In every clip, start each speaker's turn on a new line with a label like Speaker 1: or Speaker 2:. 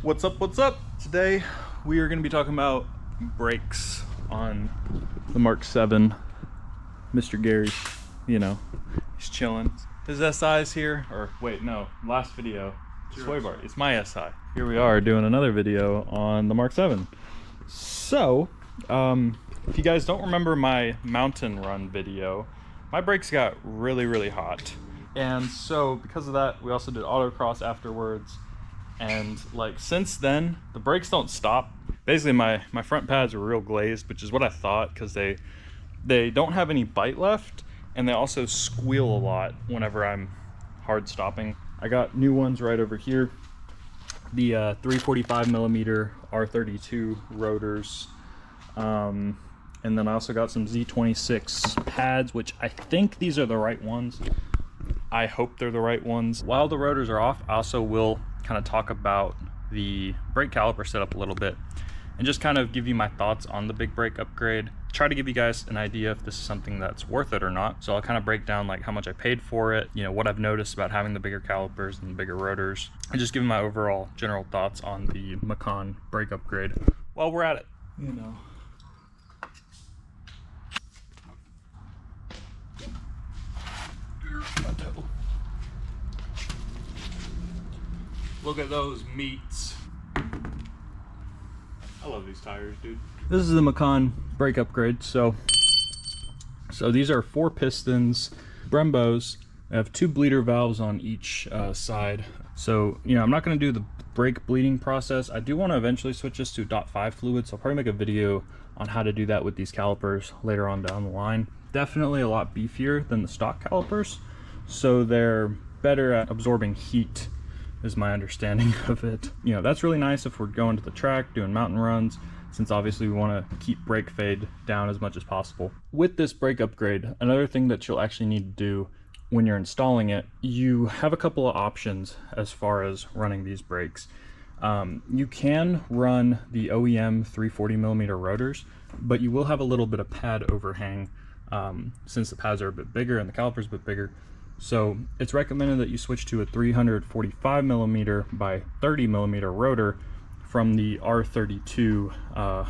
Speaker 1: What's up, what's up? Today we are going to be talking about brakes on the Mark 7. Mr. Gary, you know, he's chilling. His SI's here, or wait, no, last video, sway bar, it's my SI. Here we are doing another video on the Mark 7. So, if you guys don't remember my mountain run video, my brakes got really hot. And so because of that, we also did autocross afterwards. And like since then, the brakes don't stop. Basically my front pads were real glazed, which is what I thought, because they don't have any bite left, and they also squeal a lot whenever I'm hard stopping. I got new ones right over here. The 345mm R32 rotors. And then I also got some Z26 pads, which I think these are the right ones. I hope they're the right ones. While the rotors are off, I also will kind of talk about the brake caliper setup a little bit and just kind of give you my thoughts on the big brake upgrade. Try to give you guys an idea if this is something that's worth it or not. So I'll kind of break down like how much I paid for it, you know, what I've noticed about having the bigger calipers and the bigger rotors, and just give you my overall general thoughts on the Macan brake upgrade while we're at it, you know. Look at those meats. I love these tires, dude. This is the Macan brake upgrade. So these are 4 pistons, Brembos. I have 2 bleeder valves on each side. So, you know, I'm not going to do the brake bleeding process. I do want to eventually switch this to .5 fluid, so I'll probably make a video on how to do that with these calipers later on down the line. Definitely a lot beefier than the stock calipers, so they're better at absorbing heat, is my understanding of it. You know, that's really nice if we're going to the track, doing mountain runs, since obviously we want to keep brake fade down as much as possible. With this brake upgrade, another thing that you'll actually need to do when you're installing it, you have a couple of options as far as running these brakes. You can run the OEM 340mm rotors, but you will have a little bit of pad overhang since the pads are a bit bigger and the caliper's a bit bigger. So it's recommended that you switch to a 345mm by 30mm rotor from the R32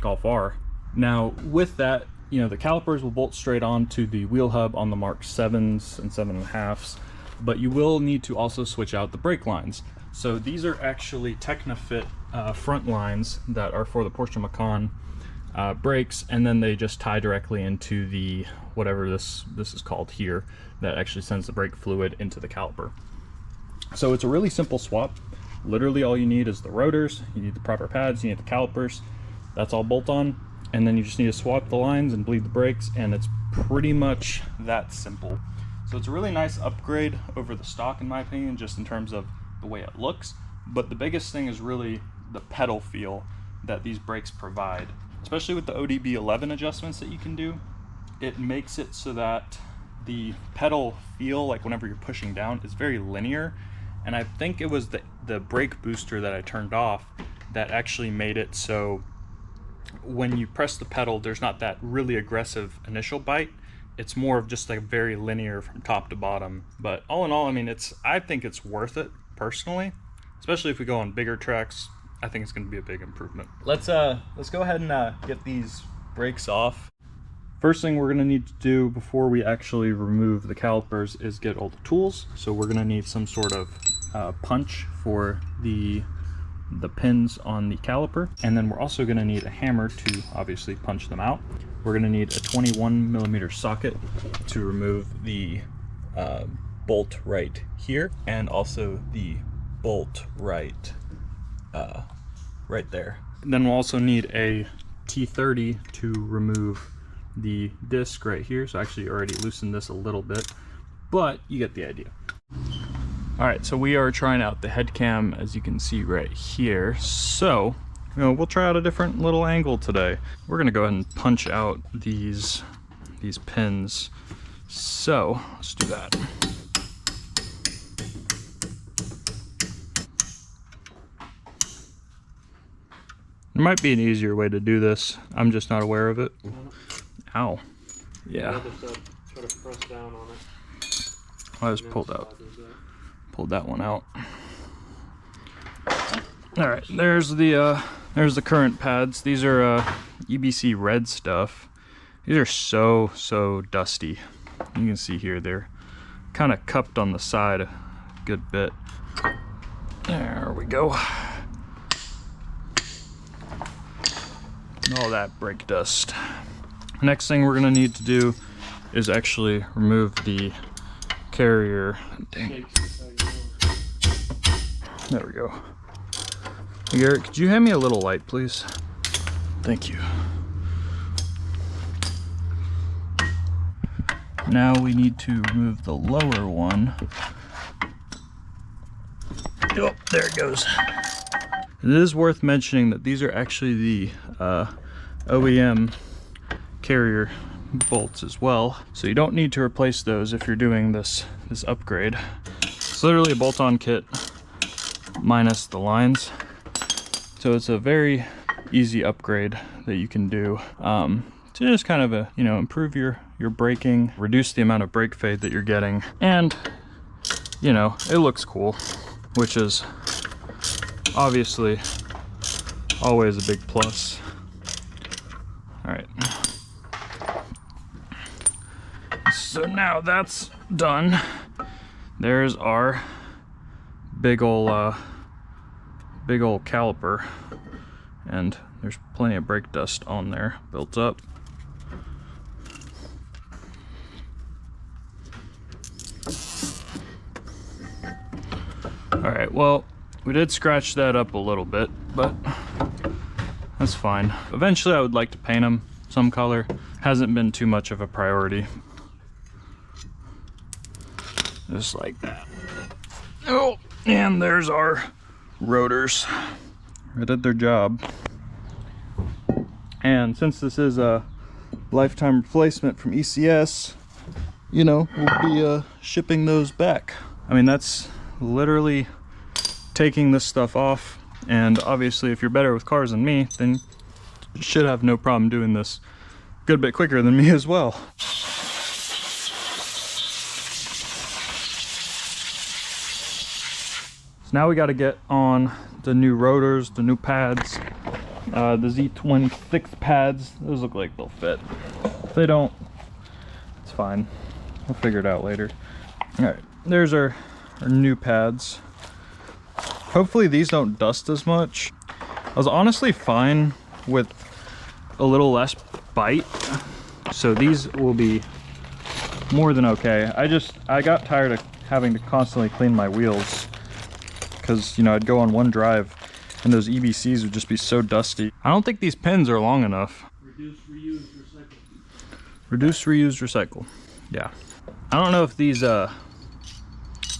Speaker 1: Golf R. Now with that, you know, the calipers will bolt straight onto the wheel hub on the Mark 7s and 7.5s, but you will need to also switch out the brake lines. So these are actually Technofit front lines that are for the Porsche Macan brakes, and then they just tie directly into the whatever this is called here, that actually sends the brake fluid into the caliper. So it's a really simple swap. Literally all you need is the rotors, you need the proper pads, you need the calipers. That's all bolt on, and then you just need to swap the lines and bleed the brakes, and it's pretty much that simple. So it's a really nice upgrade over the stock in my opinion, just in terms of the way it looks. But the biggest thing is really the pedal feel that these brakes provide. Especially with the ODB 11 adjustments that you can do, it makes it so that the pedal feel, like whenever you're pushing down, is very linear. And I think it was the brake booster that I turned off that actually made it so when you press the pedal, there's not that really aggressive initial bite. It's more of just like very linear from top to bottom. But all in all, I mean, I think it's worth it personally, especially if we go on bigger tracks. I think it's going to be a big improvement. Let's go ahead and get these brakes off. First thing we're going to need to do before we actually remove the calipers is get all the tools. So we're going to need some sort of punch for the pins on the caliper, and then we're also going to need a hammer to obviously punch them out. We're going to need a 21mm socket to remove the bolt right here, and also the bolt right there. And then we'll also need a T30 to remove the disc right here. So I actually already loosened this a little bit, but you get the idea. All right, so we are trying out the head cam, as you can see right here. So, you know, we'll try out a different little angle today. We're gonna go ahead and punch out these pins. So let's do that. There might be an easier way to do this. I'm just not aware of it. Ow. Yeah.
Speaker 2: Try to press down on it.
Speaker 1: I just pulled that one out. All right, there's the current pads. These are EBC red stuff. These are so dusty. You can see here they're kind of cupped on the side a good bit. There we go. All that brake dust. Next thing we're gonna need to do is actually remove the carrier. Dang. There we go. Hey, Garrett, could you hand me a little light, please? Thank you. Now we need to remove the lower one. Oh, there it goes. It is worth mentioning that these are actually the OEM carrier bolts as well, so you don't need to replace those if you're doing this upgrade. It's literally a bolt-on kit minus the lines, so it's a very easy upgrade that you can do to just kind of improve your braking, reduce the amount of brake fade that you're getting, and it looks cool, which is obviously always a big plus. All right, so now that's done. There's our big old caliper, and there's plenty of brake dust on there built up. All right, well, we did scratch that up a little bit, but that's fine. Eventually I would like to paint them some color. Hasn't been too much of a priority. Just like that. Oh, and there's our rotors. They did their job. And since this is a lifetime replacement from ECS, we'll be shipping those back. I mean, that's literally taking this stuff off, and obviously if you're better with cars than me, then you should have no problem doing this a good bit quicker than me as well. So now we got to get on the new rotors, the new pads, the Z26 pads. Those look like they'll fit. If they don't, it's fine. We'll figure it out later. All right, there's our new pads. Hopefully these don't dust as much. I was honestly fine with a little less bite, so these will be more than okay. I got tired of having to constantly clean my wheels because I'd go on one drive and those EBCs would just be so dusty. I don't think these pins are long enough.
Speaker 2: Reduce, reuse, recycle.
Speaker 1: Reduce, reuse, recycle. Yeah. I don't know if these I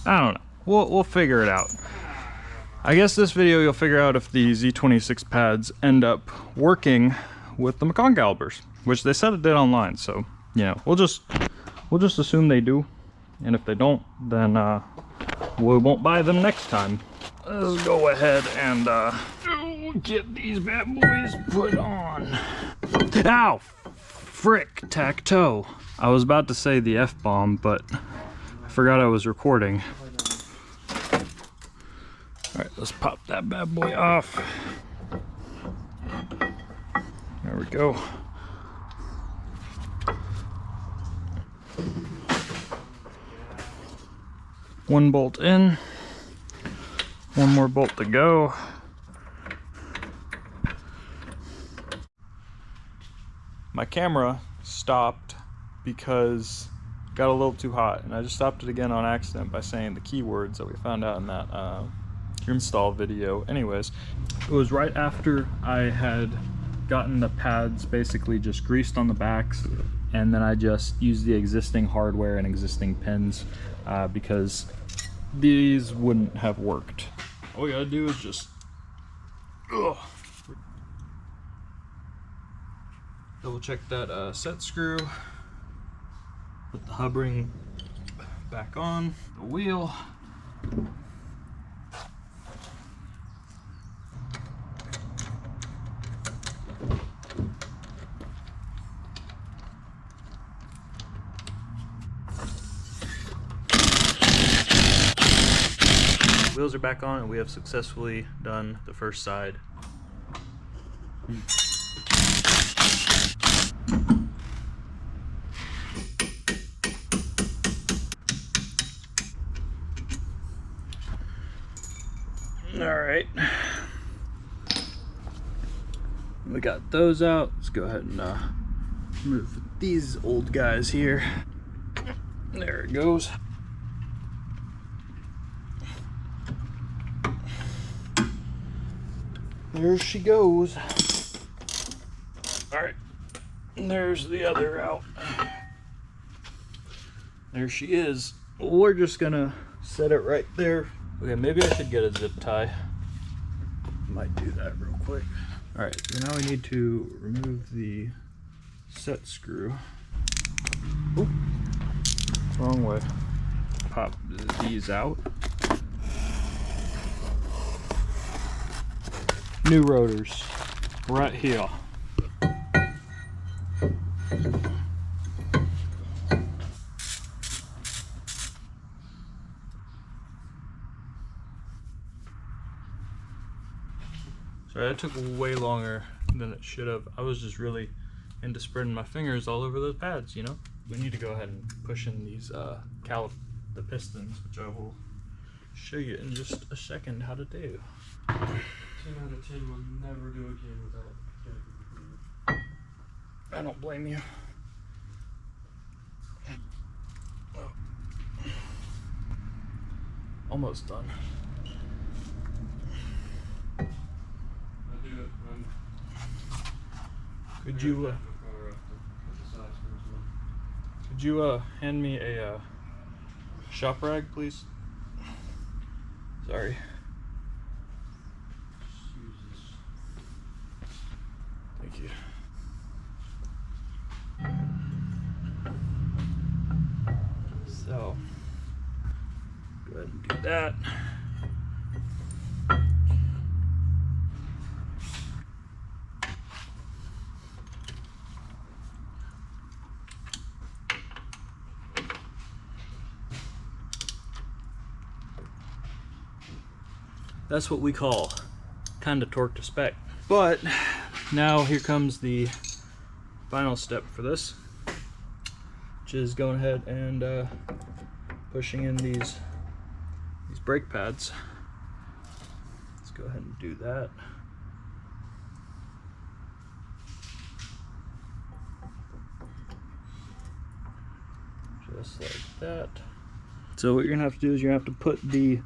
Speaker 1: don't know. We'll figure it out. I guess this video you'll figure out if the Z26 pads end up working with the Macan calipers, which they said it did online. So we'll just assume they do, and if they don't, then we won't buy them next time. Let's go ahead and get these bad boys put on. Ow! Frick, tack-toe. I was about to say the F-bomb, but I forgot I was recording. All right, let's pop that bad boy off. There we go. One bolt in, one more bolt to go. My camera stopped because it got a little too hot, and I just stopped it again on accident by saying the keywords that we found out in that install video. Anyways, it was right after I had gotten the pads basically just greased on the backs, and then I just used the existing hardware and existing pins because these wouldn't have worked. All you gotta do is just double check that set screw, put the hub ring back on the wheel. wheels are back on and we have successfully done the first side. Alright, we got those out. Let's go ahead and move these old guys here. There it goes. There she goes. Alright, and there's the other out. There she is. We're just gonna set it right there. Okay, maybe I should get a zip tie. Might do that real quick. Alright, so now we need to remove the set screw. Oop, wrong way. Pop these out. New rotors, right here. Sorry, that took way longer than it should have. I was just really into spreading my fingers all over those pads, you know? We need to go ahead and push in these the pistons, which I will show you in just a second how to do.
Speaker 2: 10 out of 10 will never do again without getting it.
Speaker 1: I don't blame you. Almost done. Could you hand me a shop rag, please? Sorry. Thank you. So, go ahead and do that. That's what we call kind of torque to spec. But now here comes the final step for this, which is going ahead and pushing in these brake pads. Let's go ahead and do that. Just like that. So what you're gonna have to do is you're gonna have to put the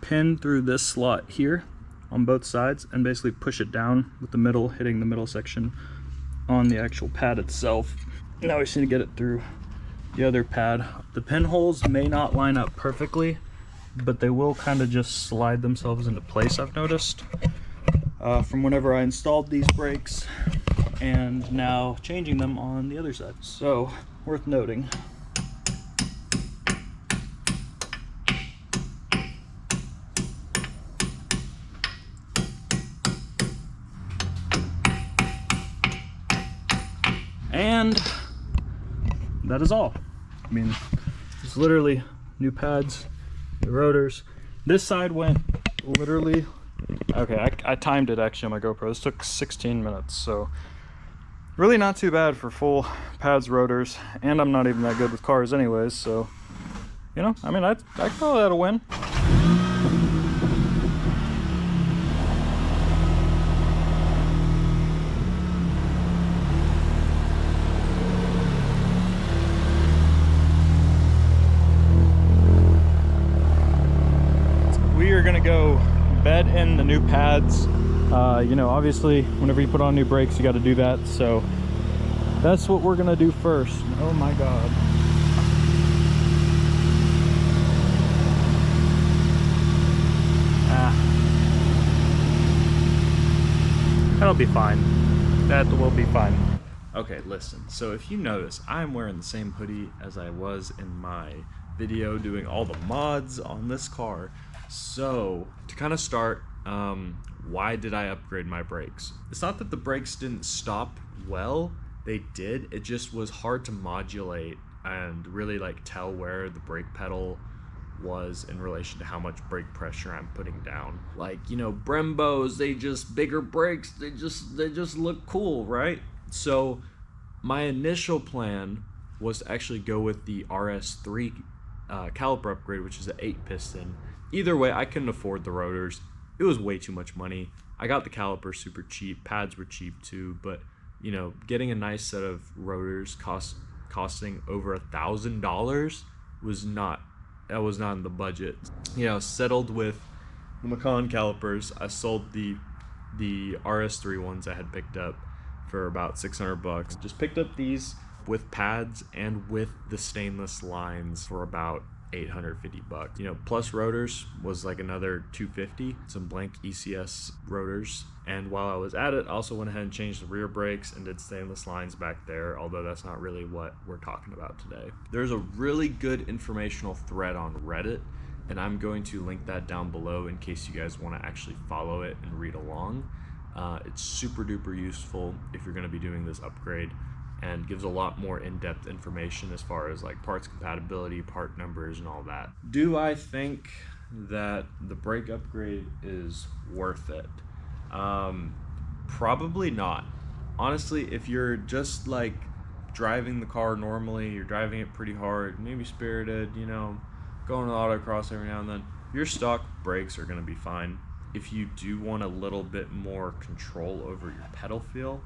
Speaker 1: pin through this slot here on both sides and basically push it down with the middle hitting the middle section on the actual pad itself. Now we just need to get it through the other pad. The pinholes may not line up perfectly, but they will kind of just slide themselves into place, I've noticed, from whenever I installed these brakes and now changing them on the other side. So, worth noting. And that is all. I mean, it's literally new pads, the rotors. This side went literally, okay, I timed it actually on my GoPro. This took 16 minutes, so really not too bad for full pads, rotors, and I'm not even that good with cars anyways, so, you know, I mean, I call that a win. Gonna go bed in the new pads. You know, obviously whenever you put on new brakes you got to do that, so that's what we're gonna do first. Oh my god. That'll be fine. That will be fine. Okay, listen, so if you notice, I'm wearing the same hoodie as I was in my video doing all the mods on this car. So, to kind of start, why did I upgrade my brakes? It's not that the brakes didn't stop well, they did. It just was hard to modulate and really like tell where the brake pedal
Speaker 3: was in relation to how much brake pressure I'm putting down. Like, you know, Brembos, they just bigger brakes, they just look cool, right? So my initial plan was to actually go with the RS3 caliper upgrade, which is an 8-piston. Either way, I couldn't afford the rotors. It was way too much money. I got the caliper super cheap, pads were cheap too, but you know, getting a nice set of rotors costing over $1,000 was not in the budget. You know, settled with the Macan calipers. I sold the RS3 ones I had picked up for about $600. Just picked up these with pads and with the stainless lines for about $850. You know, plus rotors was like another $250, some blank ECS rotors. And while I was at it, I also went ahead and changed the rear brakes and did stainless lines back there, although that's not really what we're talking about today. There's a really good informational thread on Reddit, and I'm going to link that down below in case you guys want to actually follow it and read along. It's super duper useful if you're going to be doing this upgrade, and gives a lot more in-depth information as far as like parts compatibility, part numbers, and all that. Do I think that the brake upgrade is worth it? Probably not. Honestly, if you're just like driving the car normally, you're driving it pretty hard, maybe spirited, you know, going to autocross every now and then, your stock brakes are going to be fine. If you do want a little bit more control over your pedal feel,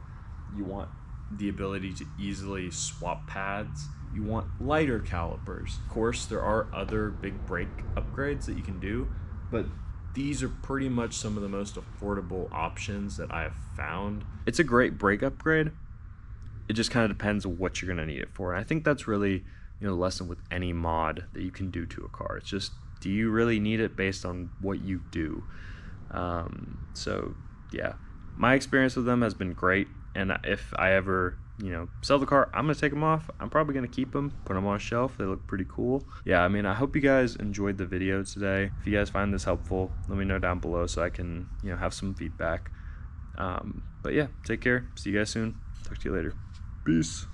Speaker 3: you want the ability to easily swap pads, you want lighter calipers. Of course, there are other big brake upgrades that you can do, but these are pretty much some of the most affordable options that I have found. It's a great brake upgrade. It just kind of depends on what you're going to need it for. And I think that's really, you know, the lesson with any mod that you can do to a car. It's just, do you really need it based on what you do? So yeah, my experience with them has been great. And if I ever, you know, sell the car, I'm going to take them off. I'm probably going to keep them, put them on a shelf. They look pretty cool. Yeah, I mean, I hope you guys enjoyed the video today. If you guys find this helpful, let me know down below so I can, you know, have some feedback. But yeah, take care. See you guys soon. Talk to you later. Peace.